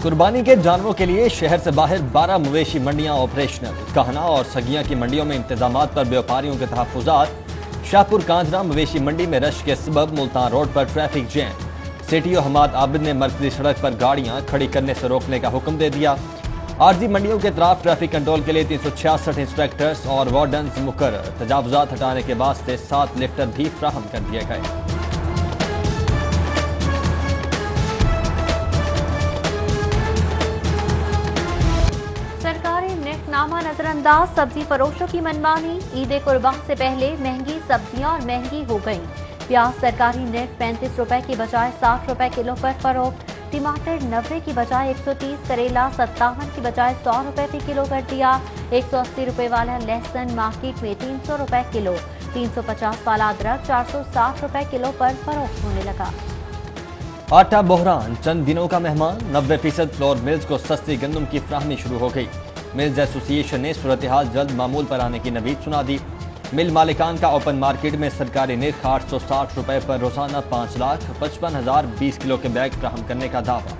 قربانی کے جانوروں کے لیے شہر سے باہر 12 مویشی منڈیاں آپریشنل۔ کہنا اور سگیاں کی منڈیوں میں انتظامات پر بیوپاریوں کے تحفظات۔ شاہپور کانجرا مویشی منڈی میں رش کے سبب ملتان روڈ پر ٹریفک جیم۔ سٹی او حماد عابد نے مرکزی سڑک پر گاڑیاں کھڑی کرنے سے روکنے کا حکم دے دیا۔ عارضی منڈیوں کے اطراف ٹریفک کنٹرول کے لیے 366 انسپیکٹرز اور وارڈنز مقرر۔ تجاوزات ہٹانے کے واسطے 7 لفٹر بھی فراہم کر دیے گئے۔ نامہ نظر انداز، سبزی فروشوں کی منمانی۔ عید قربان سے پہلے مہنگی سبزیاں اور مہنگی ہو گئیں۔ پیاز سرکاری نرخ 35 روپے کی بجائے 60 روپے کلو پر فروخت۔ ٹماٹر 90 کی بجائے 130، کریلا 57 کی بجائے 100 روپے فی کلو کر دیا۔ 180 روپے والا لہسن مارکیٹ میں 300 روپے کلو، 350 والا ادرک 460 روپے کلو پر فروخت ہونے لگا۔ آٹا بحران چند دنوں کا مہمان، 90% فلور ملز کو سستی گندم کی فراہمی شروع ہو گئی۔ ملز ایسوسی ایشن نے صورتحال جلد معمول پر آنے کی نوید سنا دی۔ مل مالکان کا اوپن مارکیٹ میں سرکاری نرخ 860 روپے پر روزانہ 5,55,000 20 کلو کے بیگ فراہم کرنے کا دعویٰ۔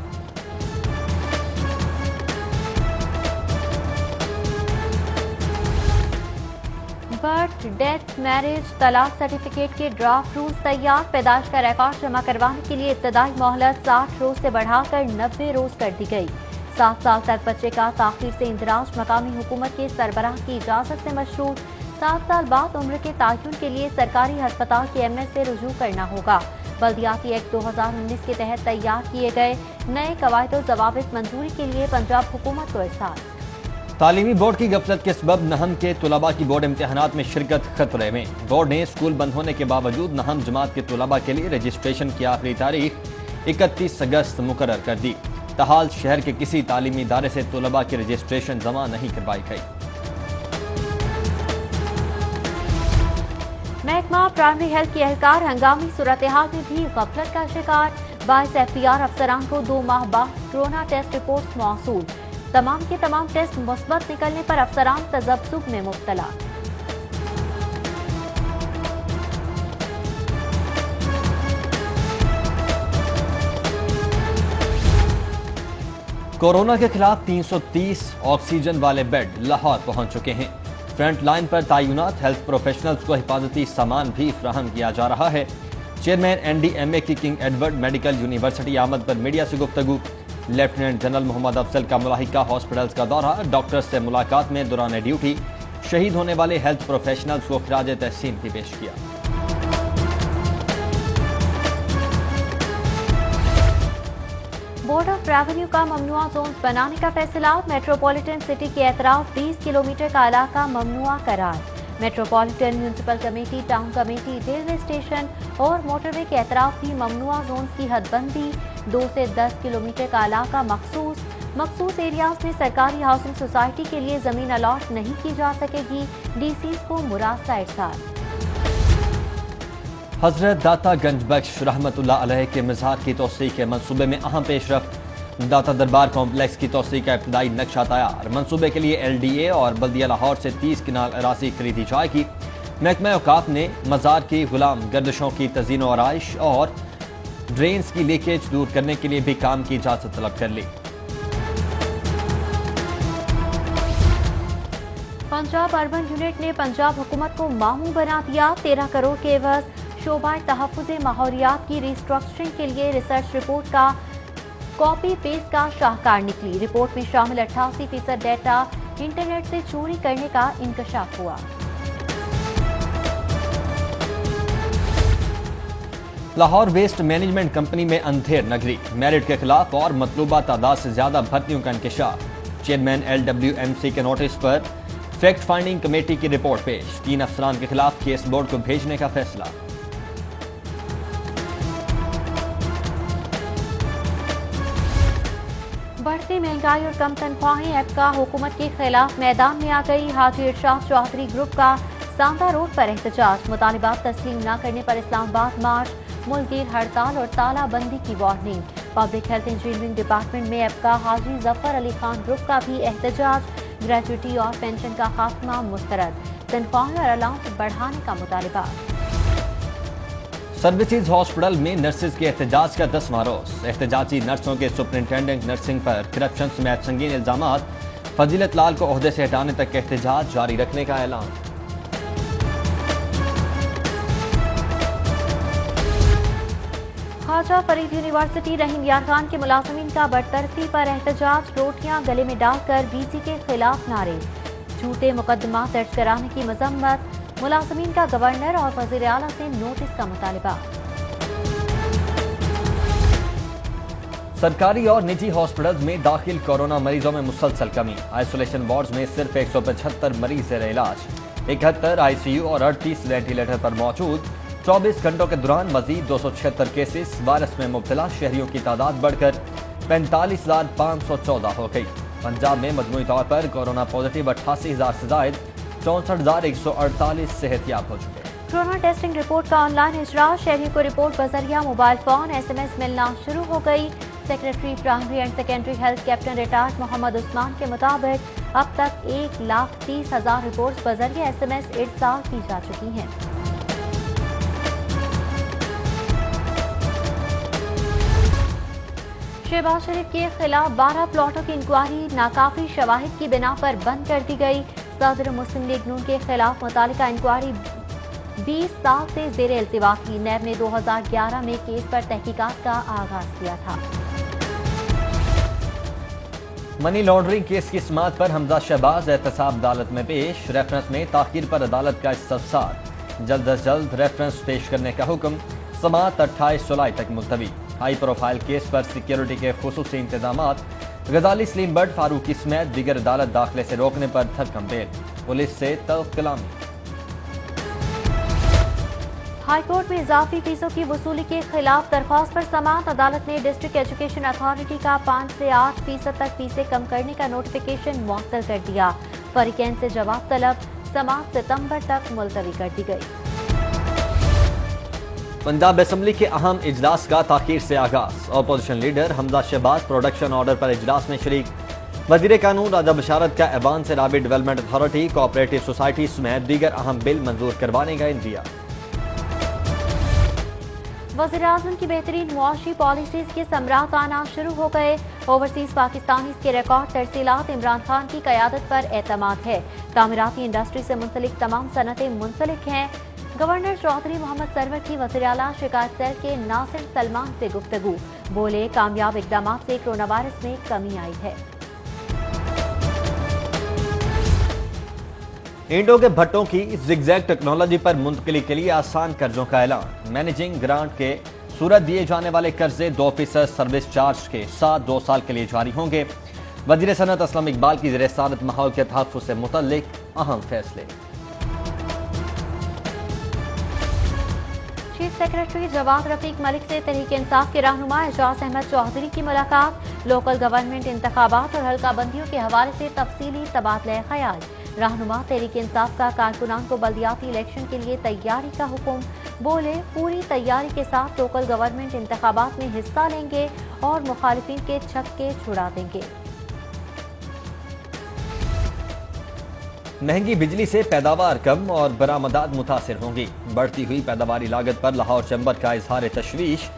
برتھ، ڈیتھ، میرج، طلاق سرٹیفکیٹ کے ڈرافٹ رولز تیار۔ پیدائش کا ریکارڈ جمع کروانے کے لیے ابتدائی مہلت 60 روز سے بڑھا کر 90 روز کر دی گئی۔ 7 سال تک بچے کا تاخیر سے اندراج مقامی حکومت کے سربراہ کی اجازت سے مشروط۔ 7 سال بعد عمر کے تعین کے لیے سرکاری ہسپتال کے ایم ایس سے رجوع کرنا ہوگا۔ بلدیاتی ایکٹ 2019 کے تحت تیار کیے گئے نئے قواعد و ضوابط منظوری کے لیے پنجاب حکومت کو ارسال۔ تعلیمی بورڈ کی غفلت کے سبب نہم کے طلباء کی بورڈ امتحانات میں شرکت خطرے میں۔ بورڈ نے اسکول بند ہونے کے باوجود نہم جماعت کے طلباء کے لیے رجسٹریشن کی آخری تاریخ 31 اگست مقرر کر دی۔ تاحال شہر کے کسی تعلیمی ادارے سے طلباء کی رجسٹریشن جمع نہیں کروائی گئی۔ محکمہ پرائمری ہیلتھ کے اہلکار ہنگامی صورتحال میں بھی غفلت کا شکار۔ 22 FTR افسران کو 2 ماہ بعد کورونا ٹیسٹ رپورٹس موصول۔ تمام کے تمام ٹیسٹ مثبت نکلنے پر افسران تذبذب میں مبتلا۔ کورونا کے خلاف 330 آکسیجن والے بیڈ لاہور پہنچ چکے ہیں۔ فرنٹ لائن پر تعینات ہیلتھ پروفیشنلز کو حفاظتی سامان بھی فراہم کیا جا رہا ہے۔ چیئرمین NDMA کی کنگ ایڈورڈ میڈیکل یونیورسٹی آمد پر میڈیا سے گفتگو۔ لیفٹیننٹ جنرل محمد افضل کا ملاحقہ ہاسپٹلز کا دورہ، ڈاکٹر سے ملاقات میں دوران ڈیوٹی شہید ہونے والے ہیلتھ پروفیشنلز کو خراج تحسین بھی پیش کیا۔ بورڈ آف ریونیو کا ممنوعہ زونز بنانے کا فیصلہ۔ میٹروپولیٹن سٹی کے اطراف 20 کلومیٹر کا علاقہ ممنوعہ قرار۔ Metropolitan municipal committee, town committee, railway station اور موٹر وے کے اطراف بھی ممنوعہ زونز کی حد بندی۔ 2 سے 10 کلومیٹر کا علاقہ مخصوص ایریاز میں سرکاری ہاؤسنگ سوسائٹی کے لیے زمین الاٹ نہیں کی جا سکے گی۔ DCs کو مراسلہ ارسال۔ حضرت داتا گنج بخش رحمت اللہ علیہ کے مزار کی توسیع کے منصوبے میں اہم پیش رفت۔ داتا دربار کمپلیکس کی توسیع کا ابتدائی نقشہ تیار۔ منصوبے کے لیے LDA اور بلدیہ لاہور سے 30 کنال اراضی خریدی جائے گی۔ محکمہ اوقاف نے مزار کی غلام گردشوں کی تزئین و آرائش اور ڈرینز کی لیکیج دور کرنے کے لیے بھی کام کی اجازت طلب کر لی۔ پنجاب اربن یونٹ نے پنجاب حکومت کو ماموں بنا دیا۔ 13 کروڑ کے عوض شعبہ تحفظ ماحولیات کی ریسٹرکچرنگ کے لیے ریسرچ رپورٹ کا کاپی پیسٹ کا شاہکار نکلی۔ رپورٹ میں شامل 88% ڈیٹا انٹرنیٹ سے چوری کرنے کا انکشاف ہوا۔ لاہور ویسٹ مینجمنٹ کمپنی میں اندھیر نگری، میرٹ کے خلاف اور مطلوبہ تعداد سے زیادہ بھرتیوں کا انکشاف۔ چیئرمین LWMC کے نوٹس پر فیکٹ فائنڈنگ کمیٹی کی رپورٹ پیش، 3 افسران کے خلاف کیس بورڈ کو بھیجنے کا فیصلہ۔ بڑھتی مہنگائی اور کم تنخواہیں، ایپکا حکومت کے خلاف میدان میں آ گئی۔ حاجی ارشاد چودھری گروپ کا ساندا روڈ پر احتجاج، مطالبات تسلیم نہ کرنے پر اسلام آباد مارچ، ملک گیر ہڑتال اور تالہ بندی کی warning. Public health engineering department میں ایپکا حاجی ظفر علی خان گروپ کا بھی احتجاج، گریجویٹی اور پینشن کا خاتمہ مسترد، تنخواہیں اور الاؤنس بڑھانے کا مطالبہ۔ सर्विसेज हॉस्पिटल में नर्सेज के एहतजाज का 10वां रोज। एहतजाजी नर्सों के सुपरिंटेंडेंट नर्सिंग पर करप्शन समेत संगीन इल्जामात, फजीलत लाल को ओहदे से हटाने तक के एहतजाज जारी रखने का ऐलान। ख्वाजा फरीद यूनिवर्सिटी रहीम यार खान के मुलाजमीन का बरतरफी पर एहतजाज, रोटियां गले में डालकर वीसी के खिलाफ नारे, झूठे मुकदमा दर्ज कराने की मजम्मत, मुलाजमीन का गवर्नर और वजीर आला से नोटिस का मुतालबा। सरकारी और निजी हॉस्पिटल्स में दाखिल कोरोना मरीजों में मुसलसल कमी। आइसोलेशन वार्ड्स में सिर्फ 175 मरीज ज़ेर इलाज, 71 आईसीयू और 38 वेंटिलेटर पर मौजूद। 24 घंटों के दौरान मजीद 276 केसेस। वायरस में मुब्तला शहरियों की तादाद बढ़कर 45,514 हो गई। पंजाब में मजमूई तौर पर कोरोना पॉजिटिव 88,000 से जायद, 64,148 सेहतियाब हो चुके। कोरोना टेस्टिंग रिपोर्ट का ऑनलाइन इजरात, शहरियों को रिपोर्ट बजरिया मोबाइल फोन SMS मिलना शुरू हो गई। Secretary primary and secondary health captain retired Mohammad Usman के मुताबिक अब तक 1,30,000 रिपोर्ट बजरिया SMS इरसाल की जा चुकी हैं। शहबाज शरीफ के खिलाफ 12 प्लॉटों की इंक्वायरी नाकाफी शवाहिद की बिना पर बंद कर दी गई। सदर मुस्लिम लीग नून के खिलाफ मुतालिका इंक्वायरी 20 साल से जेर इल्तिवा थी। नैब ने 2011 में केस पर तहकीकात का आगाज किया था। मनी लॉन्ड्रिंग केस की समाअत पर हमजा शहबाज एहतसाब अदालत में पेश। रेफरेंस में ताखीर पर अदालत का इस्तफसार, जल्द अज जल्द रेफरेंस पेश करने का हुक्म। समाअत 28 जुलाई तक मुलतवी। हाई प्रोफाइल केस पर सिक्योरिटी के खुसूसी इंतजामात, गजाली सलीम बट फारूकी समेत दीगर अदालत दाखिले से रोकने पर धक्कम बेल, पुलिस से तल्ख कलामी। हाईकोर्ट में इजाफी फीसों की वसूली के खिलाफ दरख्वास्त पर समाअत, अदालत ने डिस्ट्रिक्ट एजुकेशन अथॉरिटी का 5 से 8% तक फीसें कम करने का नोटिफिकेशन मुअत्तल कर दिया। फरीकैन से जवाब तलब, समाअत सितंबर तक मुलतवी कर दी गई। पंजाब असेंबली के अहम इजलास का ताखीर से आगाज। Opposition leader Hamza Shahbaz production order पर इजलास में शरीक। वजीर कानून राजा बशारत का ऐवान से राबी डेवलपमेंट अथॉरिटी, कोऑपरेटिव सोसाइटी समेत दीगर अहम बिल मंजूर करवाने का इंदिया। वज़ीर आज़म की बेहतरीन मुआशी पॉलिसीज के समरात आना शुरू हो गए। ओवरसीज पाकिस्तानीज के रिकॉर्ड तरसीलात, इमरान खान की क़यादत पर एतमाद है। तामीराती इंडस्ट्री से मुंसलिक तमाम सनतें मुंसलिक हैं। गवर्नर चौधरी मोहम्मद सरवर की वज़ीर आला शिकायत सेल के नासिर सलमान से गुफ्तगू, बोले कामयाब इक़दामात से कोरोना वायरस में कमी आई है। ईंटों के भट्टों की जिगजैग टेक्नोलॉजी पर मुंतकिली के लिए आसान कर्जों का ऐलान। मैनेजिंग ग्रांट के सूरत दिए जाने वाले कर्जे 2% सर्विस चार्ज के साथ 2 साल के लिए जारी होंगे। वज़ीर सनअत असलम इकबाल की ज़ेर सदारत माहौल के तहफ़्फ़ुज़ से मुतल्लिक अहम फैसले। चीफ सेक्रेटरी जवाद रफीक मलिक से तहरीक इंसाफ के रहनुमा एजाज अहमद चौधरी की मुलाकात। लोकल गवर्नमेंट इंतखाबात और हल्का बंदियों के हवाले से तफसीली तबादला ख्याल। रहनुमा तहरीक इंसाफ का कारकुनान को बल्दियाती इलेक्शन के लिए तैयारी का हुक्म, बोले पूरी तैयारी के साथ लोकल गवर्नमेंट इंतखाबात में हिस्सा लेंगे और मुखालिफिन के छक्के छुड़ा देंगे। महंगी बिजली से पैदावार कम और बरामदात मुतासिर होंगी। बढ़ती हुई पैदावारी लागत पर लाहौर चैम्बर का इजहार तशवीश।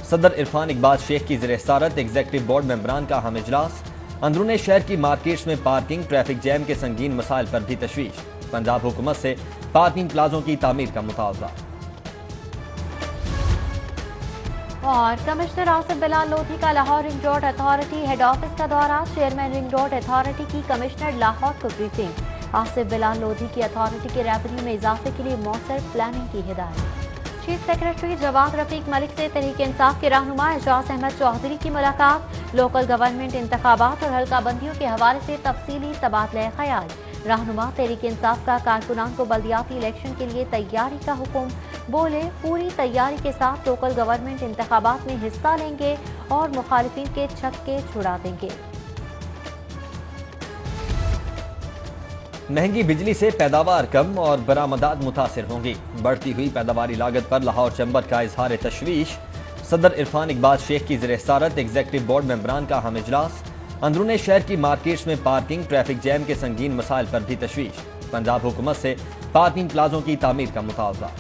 सदर इरफान इकबाल शेख की ज़ेर सदारत एग्जीक्यूटिव बोर्ड मेंबरान का अहम इजलास। अंदरूनी शहर की मार्केट्स में पार्किंग, ट्रैफिक जैम के संगीन मसाइल पर भी तशवीश। पंजाब हुकूमत से पार्किंग प्लाजों की तामीर का मुतालबा। और कमिश्नर आसिफ बिलाल लोधी का Lahore ring road authority head office का दौरा। चेयरमैन रिंग रोड अथॉरिटी की कमिश्नर लाहौर को ब्रीफिंग। आसिफ बिलाल लोधी की अथॉरिटी के रेवेन्यू में इजाफे के लिए मौसर प्लानिंग की हिदायत। चीफ सेक्रेटरी जवाद रफीक मलिक से तहरीक इंसाफ के रहनुमा एजाज अहमद चौधरी की मुलाकात। लोकल गवर्नमेंट इंतखाबात और हल्का बंदियों के हवाले से तफसीली तबादला ख्याल। रहनुमा तहरीक इंसाफ का कारकुनान को बल्दियाती इलेक्शन के लिए तैयारी का हुक्म, बोले पूरी तैयारी के साथ लोकल गवर्नमेंट इंतखाबात में हिस्सा लेंगे और मुखालिफिन के छक्के छुड़ा देंगे। महंगी बिजली से पैदावार कम और बरामदात मुतासिर होंगी। बढ़ती हुई पैदावारी लागत पर लाहौर चैम्बर का इजहार तशवीश। सदर इरफान इकबाल शेख की ज़ेर सदारत एग्जीक्यूटिव बोर्ड मेंबरान का अहम इजलास। अंदरूनी शहर की मार्केट्स में पार्किंग, ट्रैफिक जैम के संगीन मसाइल पर भी तशवीश। पंजाब हुकूमत से पार्किंग प्लाजों की तामीर का मुतालबा।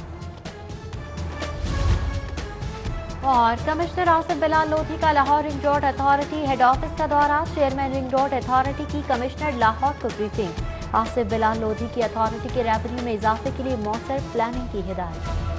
اور کمشنر آصف بلال لودھی کا Lahore ring road authority head office کا دورہ، چیئرمین رنگ روڈ اتھارٹی کی کمشنر لاہور کو بریفنگ، آصف بلال لودھی کی اتھارٹی کے ریونیو میں اضافے کے لیے مؤثر پلاننگ کی ہدایت۔